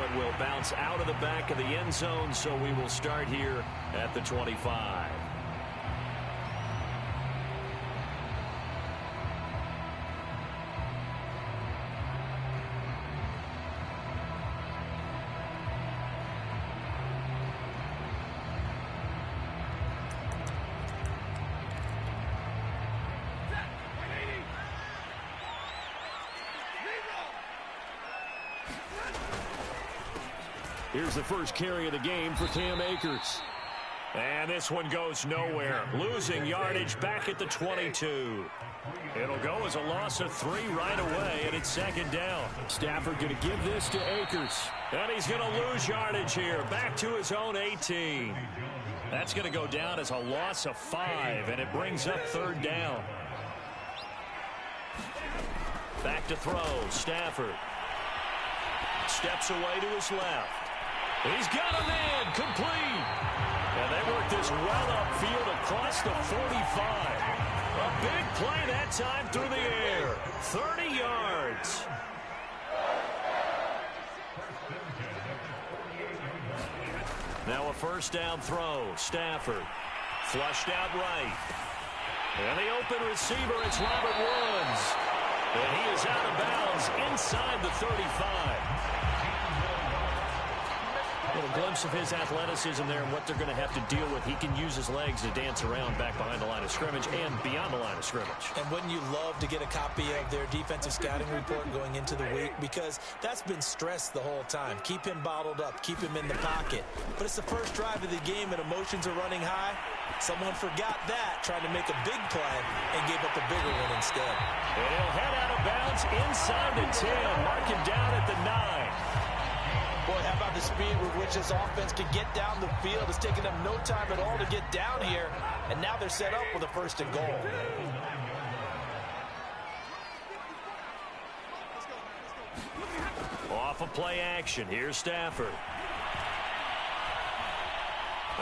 it will bounce out of the back of the end zone, so we will start here at the 25. Here's the first carry of the game for Cam Akers. And this one goes nowhere. Losing yardage back at the 22. It'll go as a loss of 3 right away, and it's second down. Stafford going to give this to Akers. And he's going to lose yardage here. Back to his own 18. That's going to go down as a loss of 5, and it brings up third down. Back to throw. Stafford steps away to his left. He's got a man complete. And they work this well upfield across the 45. A big play that time through the air. 30 yards. Now a first down throw. Stafford flushed out right. And the open receiver, it's Robert Woods. And he is out of bounds inside the 35. A little glimpse of his athleticism there and what they're going to have to deal with. He can use his legs to dance around back behind the line of scrimmage and beyond the line of scrimmage. And wouldn't you love to get a copy of their defensive scouting report going into the week? Because that's been stressed the whole time. Keep him bottled up. Keep him in the pocket. But it's the first drive of the game and emotions are running high. Someone forgot that, trying to make a big play and gave up a bigger one instead. And he'll head out of bounds inside the 10. Mark him down at the 9. Boy, how about the speed with which this offense can get down the field? It's taken them no time at all to get down here, and now they're set up with a first and goal. Off of play action. Here's Stafford.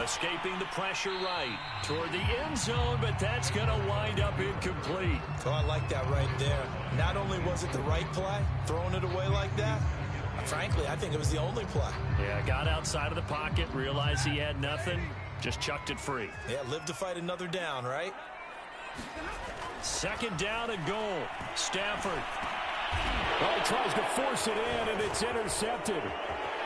Escaping the pressure right toward the end zone, but that's going to wind up incomplete. Oh, I like that right there. Not only was it the right play, throwing it away like that, frankly, I think it was the only play. Yeah, got outside of the pocket, realized he had nothing, just chucked it free. Yeah, live to fight another down, right? Second down and goal. Stafford. Well, he tries to force it in, and it's intercepted.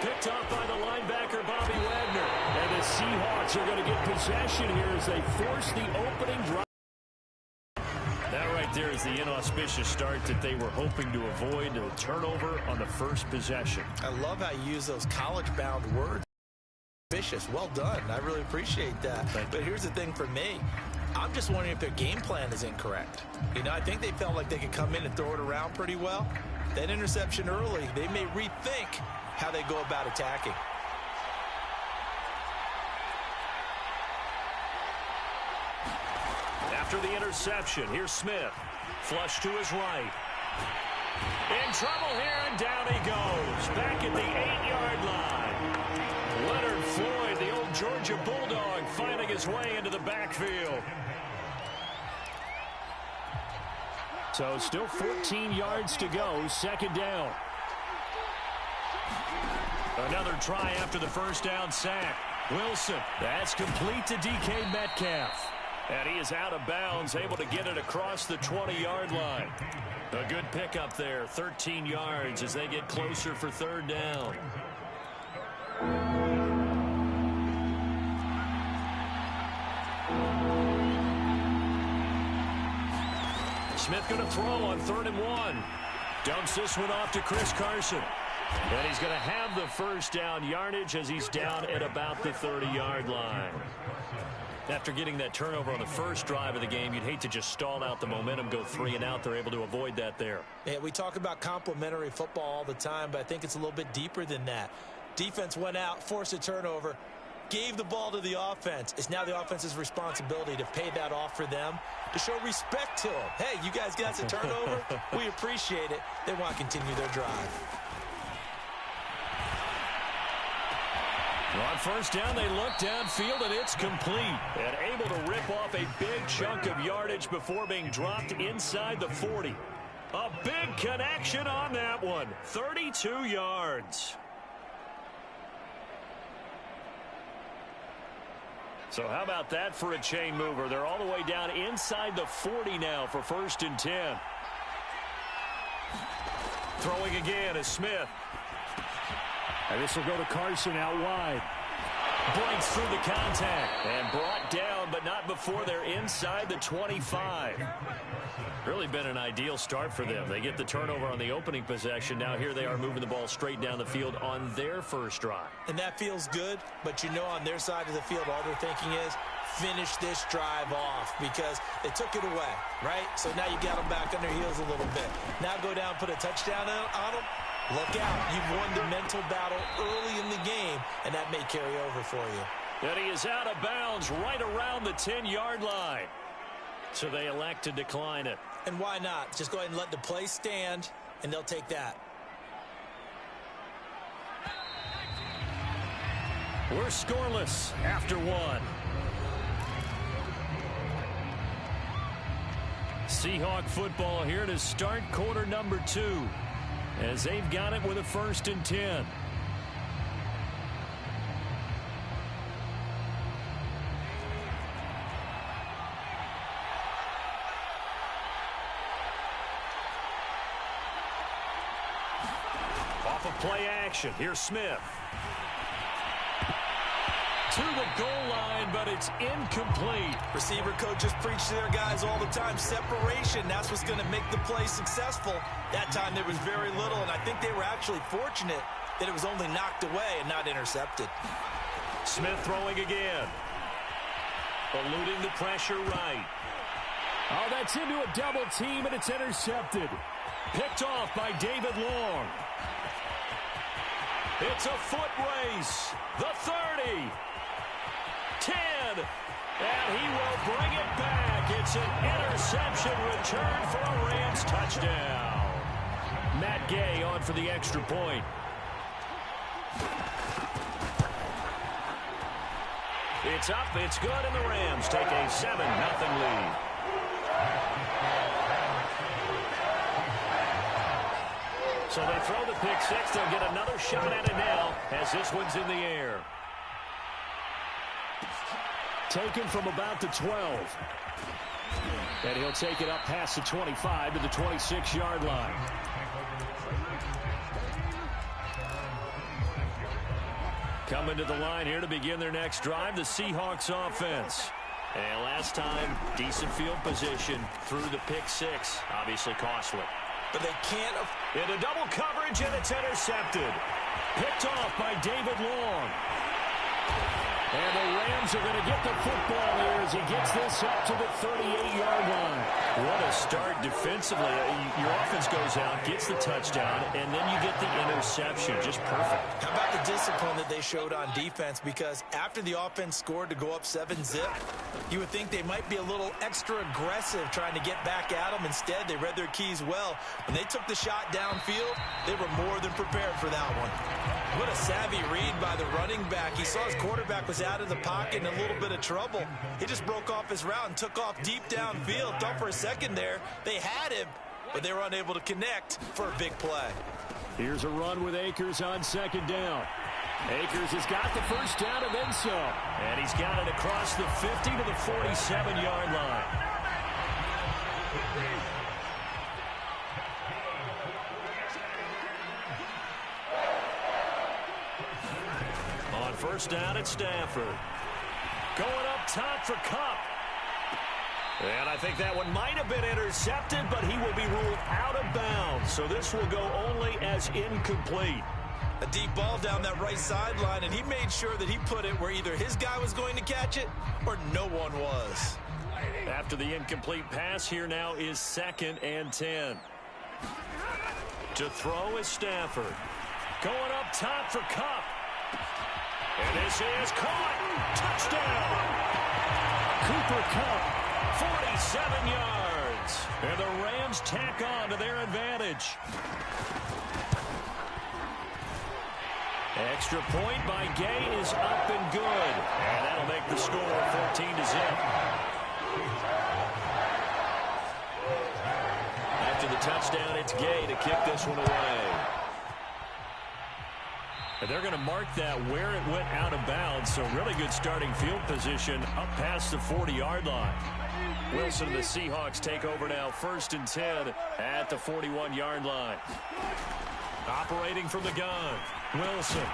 Picked up by the linebacker, Bobby Wagner. And the Seahawks are going to get possession here as they force the opening drive. That right there is the inauspicious start that they were hoping to avoid, a turnover on the first possession. I love how you use those college-bound words. Vicious. Well done. I really appreciate that. But here's the thing for me. I'm just wondering if their game plan is incorrect. You know, I think they felt like they could come in and throw it around pretty well. That interception early, they may rethink how they go about attacking. After the interception, here's Smith. Flush to his right. In trouble here, and down he goes. Back at the 8-yard line. Leonard Floyd, the old Georgia Bulldog, finding his way into the backfield. So still 14 yards to go, second down. Another try after the first down sack. Wilson, that's complete to DK Metcalf. And he is out of bounds, able to get it across the 20-yard line. A good pickup there, 13 yards as they get closer for third down. Smith going to throw on 3rd and 1. Dumps this one off to Chris Carson. And he's going to have the first down yardage as he's down at about the 30-yard line. After getting that turnover on the first drive of the game, you'd hate to just stall out the momentum, go 3 and out. They're able to avoid that there. Yeah, we talk about complementary football all the time, but I think it's a little bit deeper than that. Defense went out, forced a turnover, gave the ball to the offense. It's now the offense's responsibility to pay that off for them, to show respect to them. Hey, you guys got a turnover? We appreciate it. They want to continue their drive. On first down, they look downfield, and it's complete. And able to rip off a big chunk of yardage before being dropped inside the 40. A big connection on that one. 32 yards. So how about that for a chain mover? They're all the way down inside the 40 now for 1st and 10. Throwing again is Smith. And this will go to Carson out wide. Breaks through the contact and brought down, but not before they're inside the 25. Really been an ideal start for them. They get the turnover on the opening possession. Now here they are moving the ball straight down the field on their first drive. And that feels good, but you know on their side of the field all they're thinking is finish this drive off because they took it away, right? So now you got them back on their heels a little bit. Now go down, put a touchdown on them. Look out. You've won the mental battle early in the game, and that may carry over for you. And he is out of bounds right around the 10-yard line. So they elect to decline it. And why not? Just go ahead and let the play stand, and they'll take that. We're scoreless after one. Seahawk football here to start quarter number 2. As they've got it with a 1st and 10. Off of play action. Here's Smith. To the goal line, but it's incomplete. Receiver coaches preach to their guys all the time. Separation, that's what's going to make the play successful. That time there was very little, and I think they were actually fortunate that it was only knocked away and not intercepted. Smith throwing again. Eluding the pressure right. Oh, that's into a double team, and it's intercepted. Picked off by David Long. It's a foot race. The 30. 10. And he will bring it back. It's an interception return for a Rams touchdown. Matt Gay on for the extra point. It's up, it's good, and the Rams take a 7-0 lead. So they throw the pick six. They'll get another shot at it now as this one's in the air. Taken from about the 12. And he'll take it up past the 25 to the 26-yard line. Coming to the line here to begin their next drive, the Seahawks offense. And last time, decent field position through the pick six. Obviously costly. But they can't. Into double coverage, and it's intercepted. Picked off by David Long. And the Rams are going to get the football here as he gets this up to the 38-yard line. What a start defensively. Your offense goes out, gets the touchdown, and then you get the interception. Just perfect. How about the discipline that they showed on defense? Because after the offense scored to go up 7-zip, you would think they might be a little extra aggressive trying to get back at them. Instead, they read their keys well. When they took the shot downfield, they were more than prepared for that one. What a savvy read by the running back. He saw his quarterback was out of the pocket in a little bit of trouble. He just broke off his route and took off deep downfield. Thought for a second there they had him, but they were unable to connect for a big play. Here's a run with Akers on second down. Akers has got the first down and then some. And he's got it across the 50 to the 47-yard line. On first down, it's Stafford. Going up top for Kupp. And I think that one might have been intercepted, but he will be ruled out of bounds. So this will go only as incomplete. A deep ball down that right sideline, and he made sure that he put it where either his guy was going to catch it or no one was. After the incomplete pass, here now is 2nd and 10. To throw is Stafford. Going up top for Kupp. And this is caught. Touchdown. Cooper Kupp. 47 yards. And the Rams tack on to their advantage. Extra point by Gay is up and good. And that'll make the score 14-0. After the touchdown, it's Gay to kick this one away. And they're going to mark that where it went out of bounds. So really good starting field position up past the 40-yard line. Wilson and the Seahawks take over now, 1st and 10 at the 41-yard line. Operating from the gun, Wilson.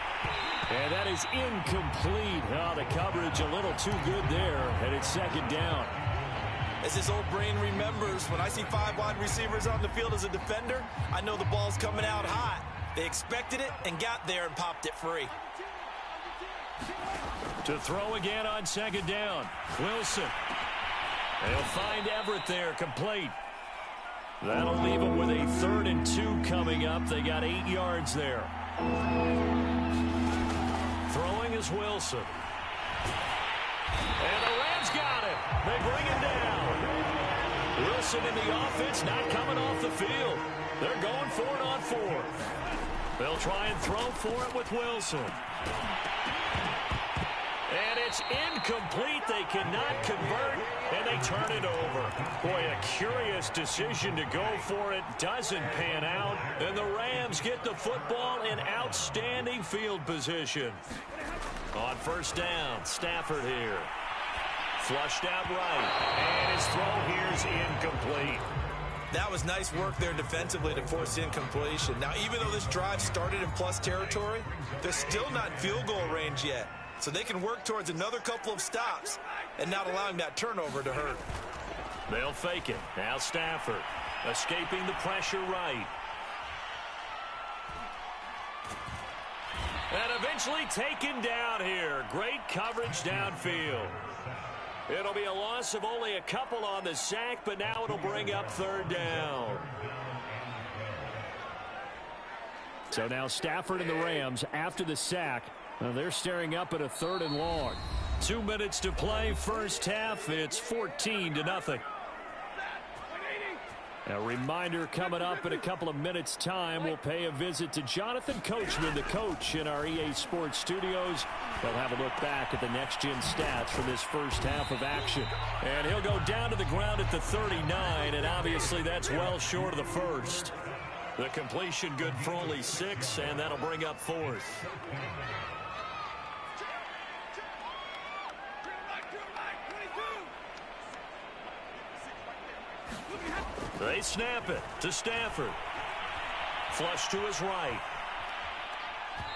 And that is incomplete. Oh, the coverage a little too good there, and it's 2nd down. As his old brain remembers, when I see 5 wide receivers on the field as a defender, I know the ball's coming out hot. They expected it and got there and popped it free. To throw again on 2nd down, Wilson. They'll find Everett there, complete. That'll leave them with a 3rd and 2 coming up. They got 8 yards there. Throwing is Wilson. And the Rams got it. They bring him down. Wilson in the offense not coming off the field. They're going for it on 4th. They'll try and throw for it with Wilson. And it's incomplete. They cannot convert, and they turn it over. Boy, a curious decision to go for it. Doesn't pan out, and the Rams get the football in outstanding field position. On 1st down, Stafford here. Flushed out right, and his throw here is incomplete. That was nice work there defensively to force incompletion. Now, even though this drive started in plus territory, they're still not in field goal range yet. So they can work towards another couple of stops and not allowing that turnover to hurt. They'll fake it. Now Stafford escaping the pressure right. And eventually taken down here. Great coverage downfield. It'll be a loss of only a couple on the sack, but now it'll bring up 3rd down. So now Stafford and the Rams after the sack. They're staring up at a 3rd and long. 2 minutes to play, 1st half. It's 14-0. A reminder coming up in a couple of minutes' time. We'll pay a visit to Jonathan Coachman, the coach in our EA Sports studios. They'll have a look back at the next-gen stats from this 1st half of action. And he'll go down to the ground at the 39, and obviously that's well short of the 1st. The completion good for only 6, and that'll bring up 4th. They snap it to Stafford. Flush to his right.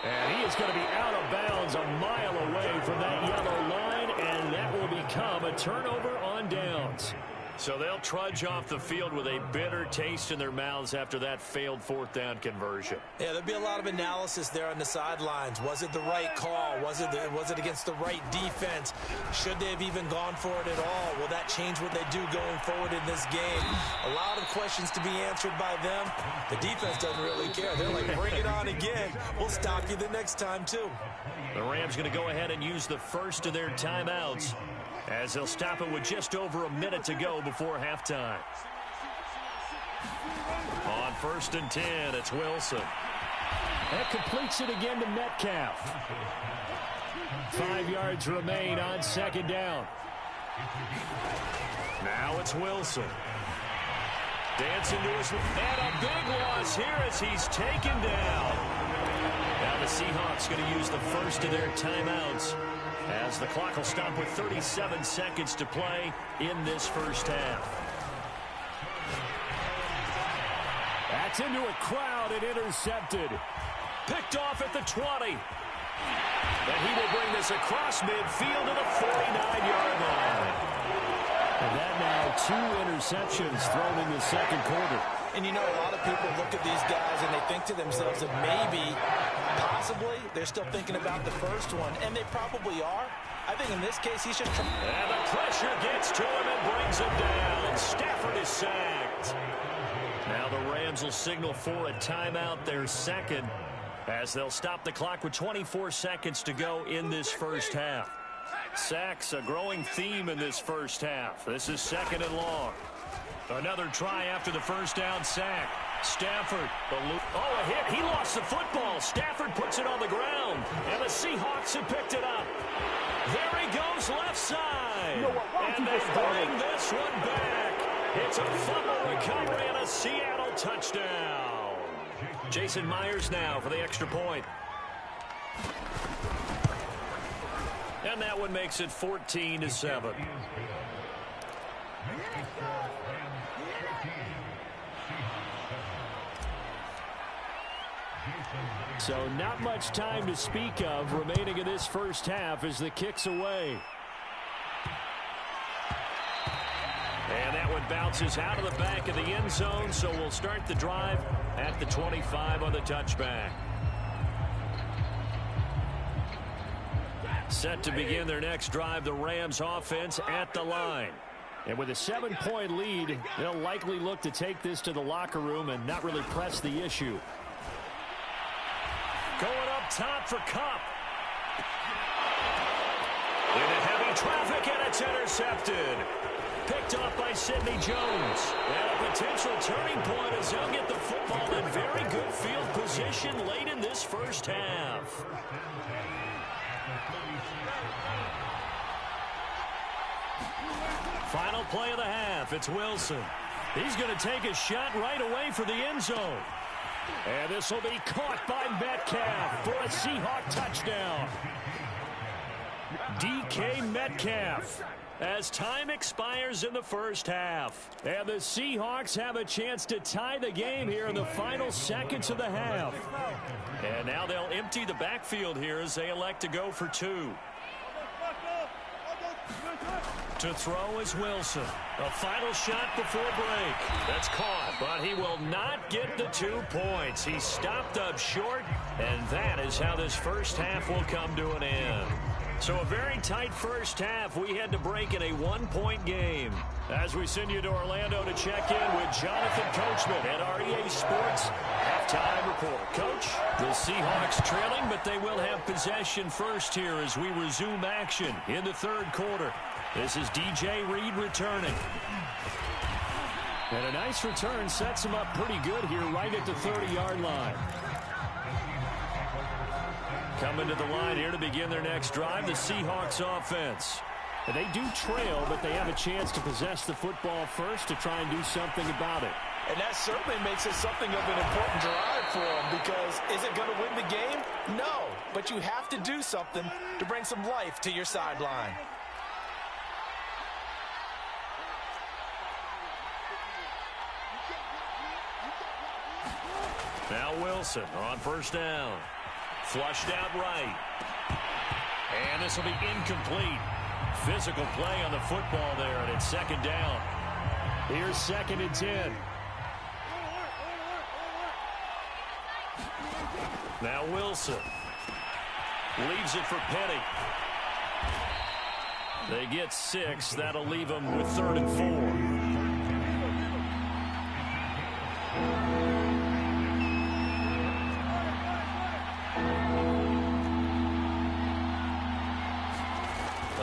And he is going to be out of bounds a mile away from that yellow line, and that will become a turnover on downs. So they'll trudge off the field with a bitter taste in their mouths after that failed 4th down conversion. Yeah, there'll be a lot of analysis there on the sidelines. Was it the right call? Was it against the right defense? Should they have even gone for it at all? Will that change what they do going forward in this game? A lot of questions to be answered by them. The defense doesn't really care. They're like, bring it on again. We'll stop you the next time, too. The Rams going to go ahead and use the first of their timeouts, as they'll stop it with just over a minute to go before halftime. On 1st and 10, it's Wilson. That completes it again to Metcalf. 5 yards remain on 2nd down. Now it's Wilson. Dancing to his... And a big loss here as he's taken down. Now the Seahawks going to use the first of their timeouts, as the clock will stop with 37 seconds to play in this 1st half. That's into a crowd and intercepted. Picked off at the 20. And he will bring this across midfield to the 49-yard line. And that now 2 interceptions thrown in the 2nd quarter. And you know, a lot of people look at these guys and they think to themselves that maybe, possibly, they're still thinking about the first one. And they probably are. I think in this case, he's just... And the pressure gets to him and brings him down. Stafford is sacked. Now the Rams will signal for a timeout, their 2nd, as they'll stop the clock with 24 seconds to go in this 1st half. Sacks, a growing theme in this 1st half. This is 2nd and long. Another try after the 1st down sack. Stafford. Oh, a hit. He lost the football. Stafford puts it on the ground. And the Seahawks have picked it up. There he goes left side. And they bring this one back. It's a fumble recovery and a Seattle touchdown. Jason Myers now for the extra point. And that one makes it 14-7. So not much time to speak of remaining in this first half as the kick's away. And that one bounces out of the back of the end zone, so we'll start the drive at the 25 on the touchback. Set to begin their next drive, the Rams offense at the line. And with a 7-point lead, they'll likely look to take this to the locker room and not really press the issue. Going up top for Kupp. Into heavy traffic, and it's intercepted. Picked off by Sidney Jones. And a potential turning point as they'll get the football in very good field position late in this first half. Final play of the half. It's Wilson. He's going to take a shot right away for the end zone. And this will be caught by Metcalf for a Seahawk touchdown. DK Metcalf as time expires in the first half. And the Seahawks have a chance to tie the game here in the final seconds of the half. And now they'll empty the backfield here as they elect to go for two. To throw is Wilson. A final shot before break. That's caught, but he will not get the 2 points. He stopped up short, and that is how this first half will come to an end. So a very tight first half. We had to break in a 1-point game. As we send you to Orlando to check in with Jonathan Coachman at our EA Sports Halftime Report. Coach, the Seahawks trailing, but they will have possession first here as we resume action in the third quarter. This is DJ Reed returning. And a nice return sets him up pretty good here right at the 30-yard line. Coming to the line here to begin their next drive, the Seahawks offense. And they do trail, but they have a chance to possess the football first to try and do something about it. And that certainly makes it something of an important drive for them, because is it going to win the game? No, but you have to do something to bring some life to your sideline. Now Wilson on first down. Flushed out right. And this will be incomplete. Physical play on the football there, and it's second down. Here's 2nd and 10. Now Wilson. Leaves it for Petty. They get 6. That'll leave them with 3rd and 4.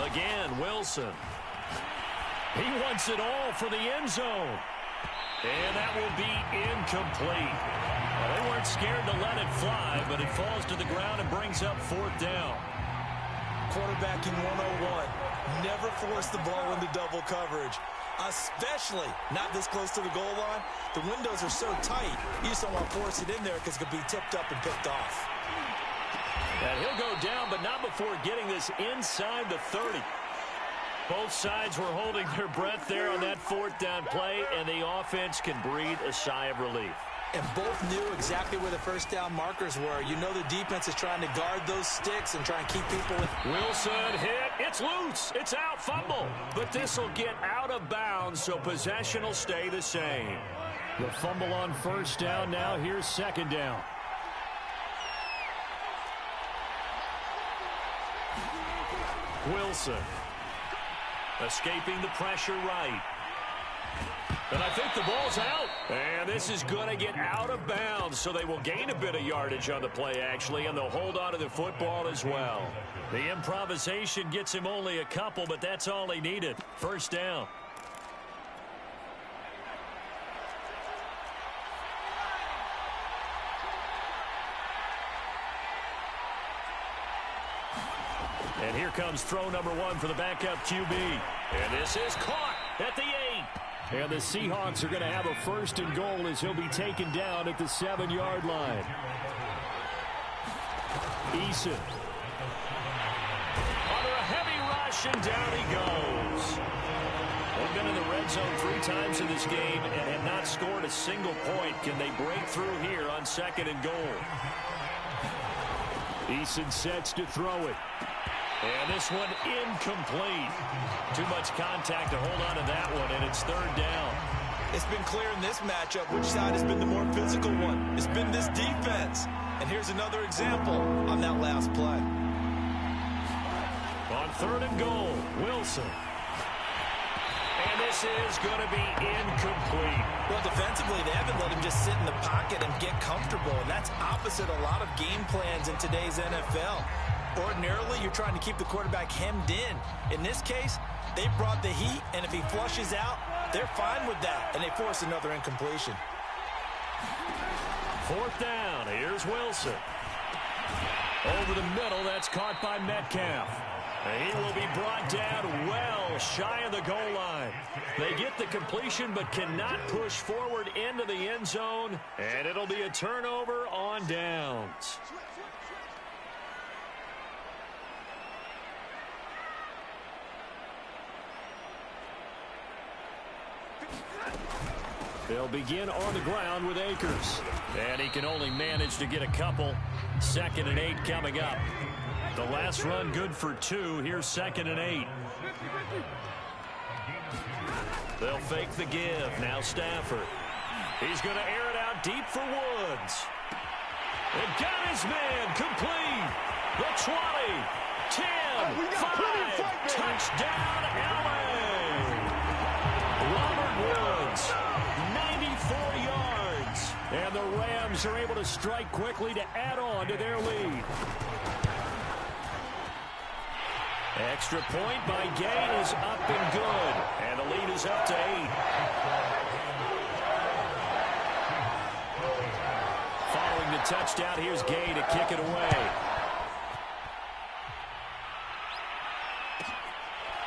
Again, Wilson. He wants it all for the end zone. And that will be incomplete. Well, they weren't scared to let it fly, but it falls to the ground and brings up 4th down. Quarterbacking 101. Never force the ball into double coverage, especially not this close to the goal line. The windows are so tight, you just don't want to force it in there because it could be tipped up and picked off. And he'll go down, but not before getting this inside the 30. Both sides were holding their breath there on that 4th down play, and the offense can breathe a sigh of relief. And both knew exactly where the first down markers were. You know the defense is trying to guard those sticks and try and keep people with. Wilson hit. It's loose. It's out. Fumble. But this will get out of bounds, so possession will stay the same. The fumble on first down. Now here's 2nd down. Wilson escaping the pressure right. And I think the ball's out. And this is going to get out of bounds, so they will gain a bit of yardage on the play, actually, and they'll hold on to the football as well. The improvisation gets him only a couple, but that's all he needed. First down. And here comes throw number 1 for the backup QB. And this is caught at the 8. And the Seahawks are going to have a 1st and goal as he'll be taken down at the 7-yard line. Eason. Under a heavy rush, and down he goes. They've been in the red zone 3 times in this game and have not scored a single point. Can they break through here on 2nd and goal? Eason sets to throw it. And this one incomplete. Too much contact to hold on to that one, and it's 3rd down. It's been clear in this matchup which side has been the more physical one. It's been this defense. And here's another example on that last play. On 3rd and goal, Wilson. And this is going to be incomplete. Well, defensively, they haven't let him just sit in the pocket and get comfortable, and that's opposite a lot of game plans in today's NFL. Ordinarily, you're trying to keep the quarterback hemmed in. In this case, they brought the heat, and if he flushes out, they're fine with that, and they force another incompletion. 4th down, here's Wilson. Over the middle, that's caught by Metcalf. He will be brought down well shy of the goal line. They get the completion but cannot push forward into the end zone, and it'll be a turnover on downs. They'll begin on the ground with Akers. And he can only manage to get a couple. 2nd and 8 coming up. The last run good for 2. Here's 2nd and 8. They'll fake the give. Now Stafford. He's going to air it out deep for Woods. And got his man complete. The 20, 10, 5, touchdown LA. Robert Woods, 94 yards. And the Rams are able to strike quickly to add on to their lead. Extra point by Gay is up and good. And the lead is up to 8. Following the touchdown, here's Gay to kick it away.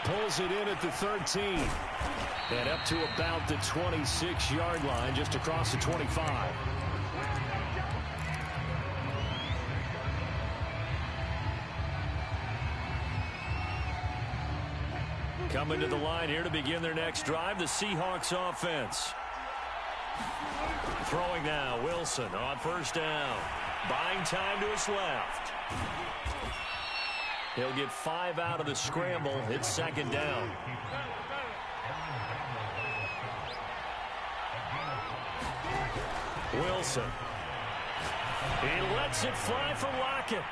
Pulls it in at the 13. And up to about the 26-yard line, just across the 25. Coming to the line here to begin their next drive, the Seahawks offense. Throwing now, Wilson on 1st down. Buying time to his left. He'll get 5 out of the scramble. It's 2nd down. Wilson. He lets it fly for Lockett.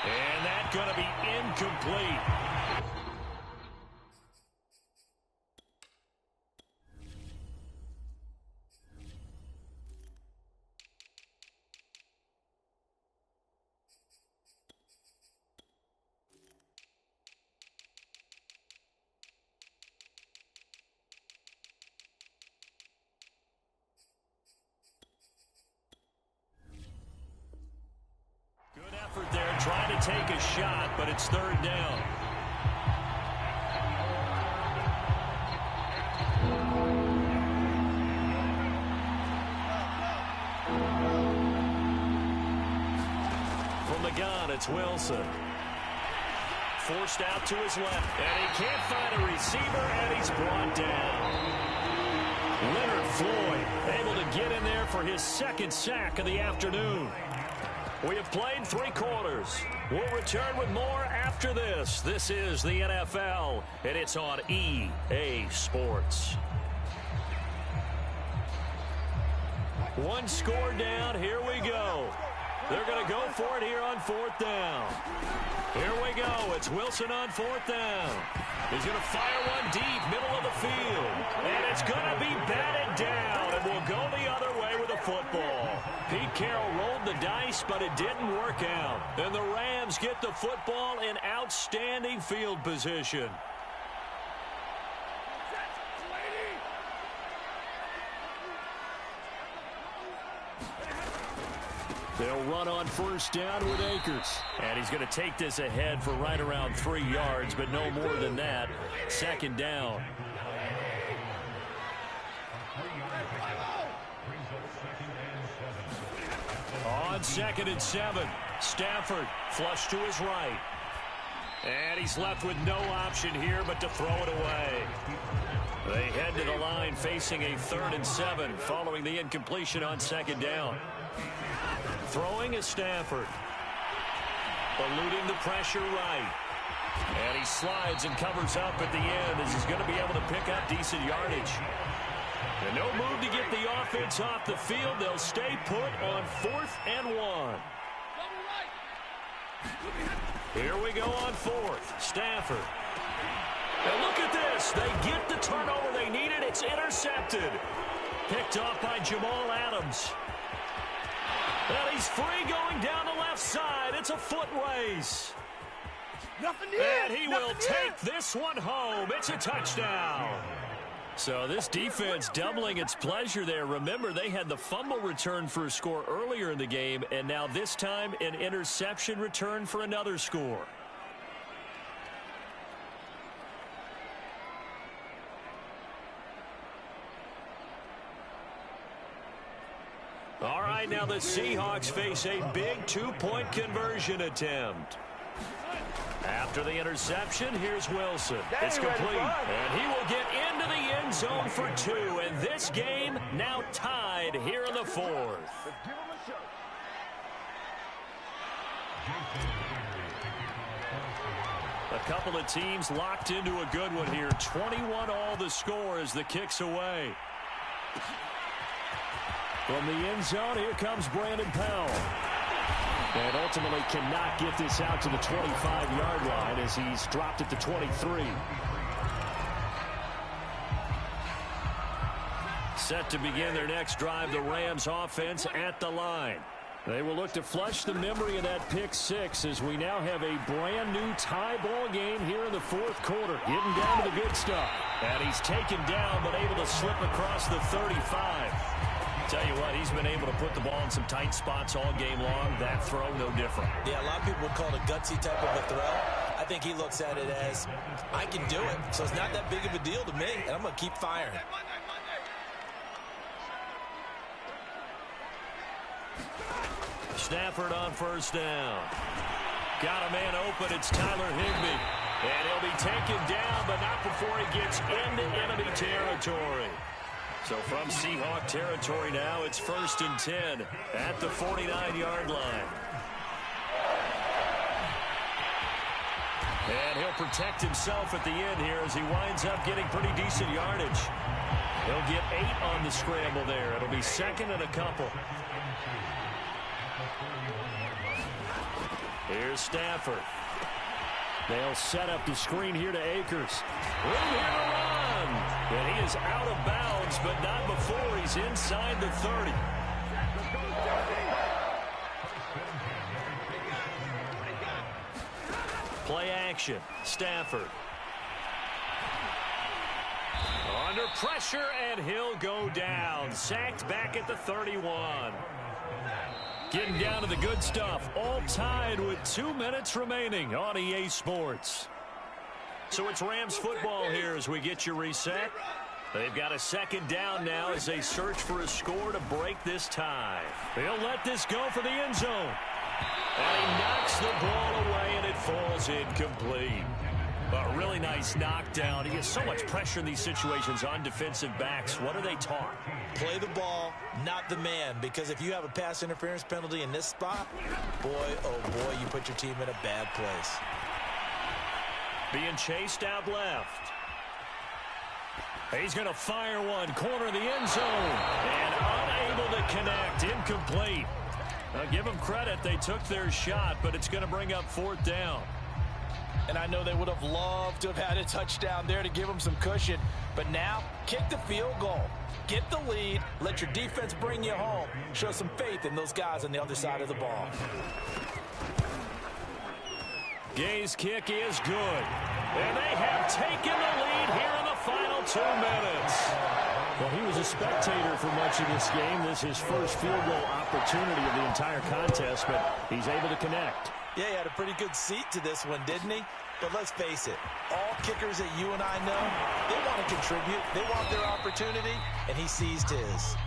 And that's going to be incomplete. There trying to take a shot, but it's 3rd down. From the gun, it's Wilson. Forced out to his left, and he can't find a receiver, and he's brought down. Leonard Floyd able to get in there for his 2nd sack of the afternoon. We have played 3 quarters. We'll return with more after this. This is the NFL, and it's on EA Sports. 1 score down. Here we go. They're going to go for it here on 4th down. Here we go. It's Wilson on 4th down. He's going to fire one deep, middle of the field. And it's going to be batted down, and we'll go the other way with the football. Pete Carroll rolled the dice, but it didn't work out. And the Rams get the football in outstanding field position. They'll run on 1st down with Akers. And he's going to take this ahead for right around 3 yards, but no more than that. 2nd down. On 2nd and 7. Stafford flush to his right. And he's left with no option here but to throw it away. They head to the line facing a 3rd and 7 following the incompletion on 2nd down. Throwing is Stafford. Eluding the pressure right. And he slides and covers up at the end as he's going to be able to pick up decent yardage. And no move to get the offense off the field. They'll stay put on 4th and 1. Here we go on 4th. Stafford. And look at this. They get the turnover they needed. It's intercepted. Picked off by Jamal Adams. And he's free going down the left side. It's a foot race. And he will take this one home. It's a touchdown. So this defense doubling its pleasure there. Remember, they had the fumble return for a score earlier in the game, and now this time an interception return for another score. All right, now the Seahawks face a big 2-point conversion attempt. After the interception, here's Wilson. It's complete, and he will get into the end zone for 2, and this game now tied here in the 4th. A couple of teams locked into a good one here. 21 all the score as the kick's away. From the end zone, here comes Brandon Powell. And ultimately cannot get this out to the 25-yard line as he's dropped it to 23. Set to begin their next drive, the Rams offense at the line. They will look to flush the memory of that pick 6 as we now have a brand new tie ball game here in the 4th quarter. Getting down to the good stuff. And he's taken down but able to slip across the 35. Tell you what, he's been able to put the ball in some tight spots all game long. That throw, no different. Yeah, a lot of people would call it a gutsy type of a throw. I think he looks at it as, I can do it, so it's not that big of a deal to me, and I'm going to keep firing. Stafford on 1st down. Got a man open. It's Tyler Higbee. And he'll be taken down, but not before he gets into enemy territory. So from Seahawk territory now, it's 1st and 10 at the 49-yard line. And he'll protect himself at the end here as he winds up getting pretty decent yardage. He'll get 8 on the scramble there. It'll be 2nd and a couple. Here's Stafford. They'll set up the screen here to Akers. Room here to run. And he is out of bounds, but not before he's inside the 30. Play action. Stafford. Under pressure, and he'll go down. Sacked back at the 31. Getting down to the good stuff. All tied with 2 minutes remaining on EA Sports. So it's Rams football here as we get you reset. They've got a 2nd down now as they search for a score to break this tie. They'll let this go for the end zone. And he knocks the ball away, and it falls incomplete. A really nice knockdown. He gets so much pressure in these situations on defensive backs. What are they taught? Play the ball, not the man. Because if you have a pass interference penalty in this spot, boy, oh boy, you put your team in a bad place. Being chased out left. He's going to fire one. Corner of the end zone. And unable to connect. Incomplete. Now, give them credit. They took their shot, but it's going to bring up 4th down. And I know they would have loved to have had a touchdown there to give them some cushion. But now, kick the field goal. Get the lead. Let your defense bring you home. Show some faith in those guys on the other side of the ball. Gay's kick is good. And they have taken the lead here in the final 2 minutes. Well, he was a spectator for much of this game. This is his first field goal opportunity of the entire contest, but he's able to connect. Yeah, he had a pretty good seat to this one, didn't he? But let's face it, all kickers that you and I know, they want to contribute. They want their opportunity, and he seized his.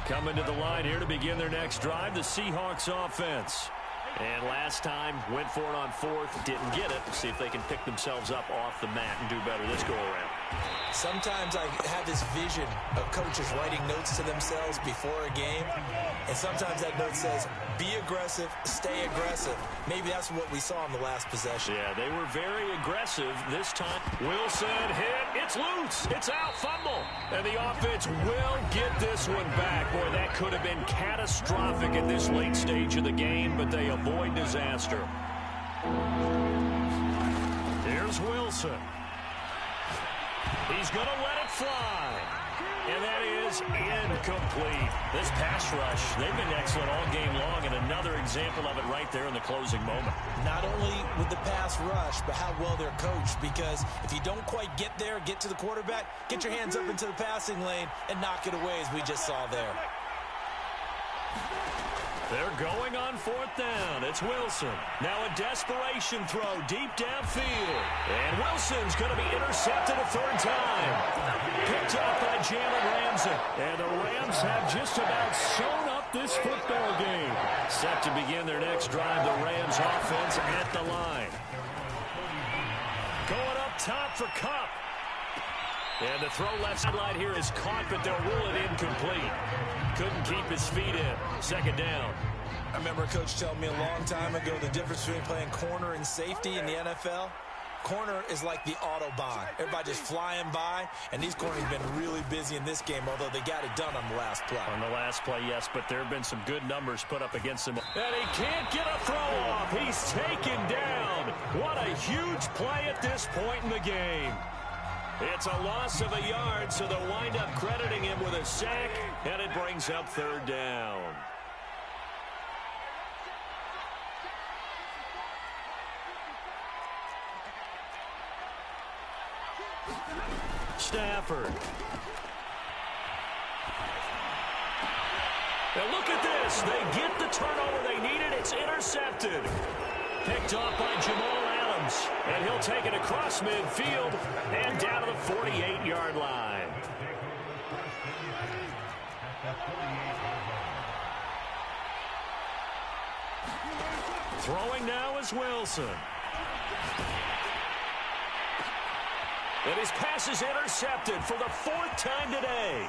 Coming to the line here to begin their next drive, the Seahawks offense. And last time, went for it on fourth, didn't get it. See if they can pick themselves up off the mat and do better this go-around. Sometimes I have this vision of coaches writing notes to themselves before a game, and sometimes that note says, be aggressive, stay aggressive. Maybe that's what we saw in the last possession. Yeah, they were very aggressive this time. Wilson hit. It's loose. It's out. Fumble. And the offense will get this one back. Boy, that could have been catastrophic at this late stage of the game, but they avoid disaster. Here's Wilson. He's going to let it fly. And that is incomplete. This pass rush, they've been excellent all game long, and another example of it right there in the closing moment. Not only with the pass rush, but how well they're coached, because if you don't quite get there, get to the quarterback, get your hands up into the passing lane and knock it away, as we just saw there. They're going on fourth down. It's Wilson. Now a desperation throw deep downfield. And Wilson's going to be intercepted a third time. Picked up by Jalen Ramsey. And the Rams have just about sewn up this football game. Set to begin their next drive, the Rams offense at the line. Going up top for Kupp. And the throw left sideline here is caught, but they'll rule it incomplete. Couldn't keep his feet in. Second down. I remember a coach telling me a long time ago the difference between playing corner and safety in the NFL. Corner is like the Autobahn. Everybody just flying by, and these corners have been really busy in this game, although they got it done on the last play. On the last play, yes, but there have been some good numbers put up against him. And he can't get a throw off. He's taken down. What a huge play at this point in the game. It's a loss of a yard, so they'll wind up crediting him with a sack, and it brings up third down. Stafford. Now look at this. They get the turnover they needed. It's intercepted. Picked off by Jamal Adams. And he'll take it across midfield and down to the 48-yard line. Throwing now is Wilson. And his pass is intercepted for the fourth time today.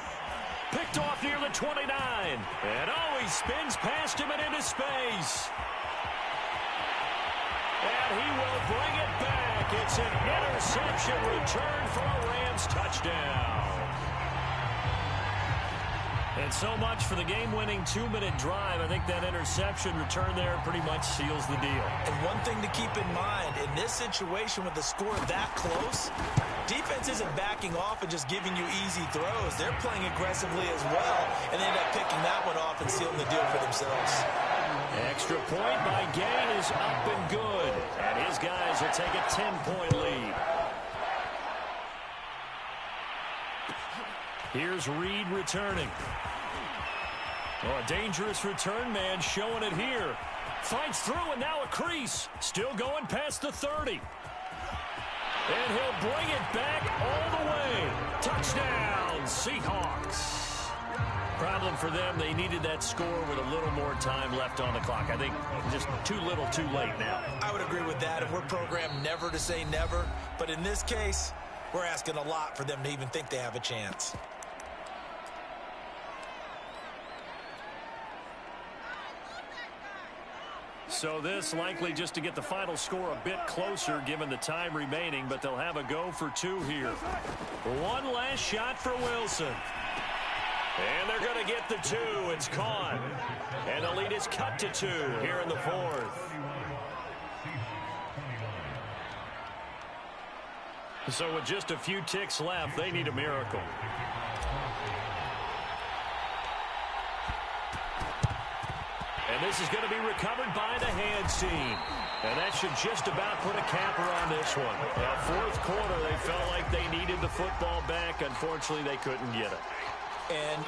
Picked off near the 29. And he spins past him and into space. And he will bring it back. It's an interception return for a Rams touchdown. And so much for the game-winning 2-minute drive. I think that interception return there pretty much seals the deal. And one thing to keep in mind, in this situation with the score that close, defense isn't backing off and just giving you easy throws. They're playing aggressively as well, and they end up picking that one off and sealing the deal for themselves. Extra point by Gain is up and good. And his guys will take a 10-point lead. Here's Reed returning. Oh, a dangerous return man showing it here. Fights through and now a crease. Still going past the 30. And he'll bring it back all the way. Touchdown, Seahawks. Problem for them, they needed that score with a little more time left on the clock. I think just too little too late now. I would agree with that, and we're programmed never to say never. But in this case, we're asking a lot for them to even think they have a chance. So this likely just to get the final score a bit closer given the time remaining, but they'll have a go for two here. One last shot for Wilson. And they're going to get the two. It's caught. And the lead is cut to 2 here in the fourth. So with just a few ticks left, they need a miracle. And this is going to be recovered by the hands team. And that should just about put a capper on this one. Now, fourth quarter, they felt like they needed the football back. Unfortunately, they couldn't get it. And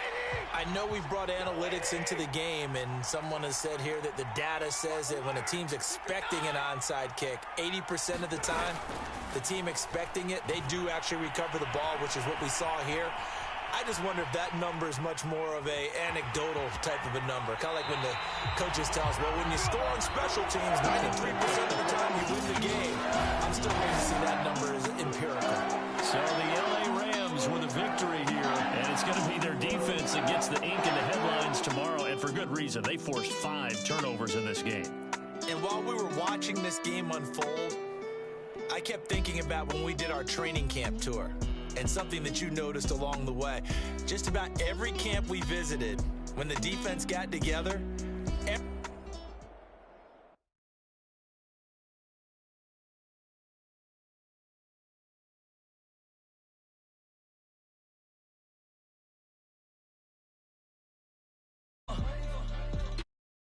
I know we've brought analytics into the game, and someone has said here that the data says that when a team's expecting an onside kick, 80% of the time, the team expecting it, they do actually recover the ball, which is what we saw here. I just wonder if that number is much more of a anecdotal type of a number. Kind of like when the coaches tell us, well, when you score on special teams, 93% of the time you win the game. I'm still waiting to see that number as empirical. So the LA Rams with a victory here, and it's going to be their defense that gets the ink in the headlines tomorrow, and for good reason. They forced 5 turnovers in this game. And while we were watching this game unfold, I kept thinking about when we did our training camp tour. And something that you noticed along the way. Just about every camp we visited, when the defense got together,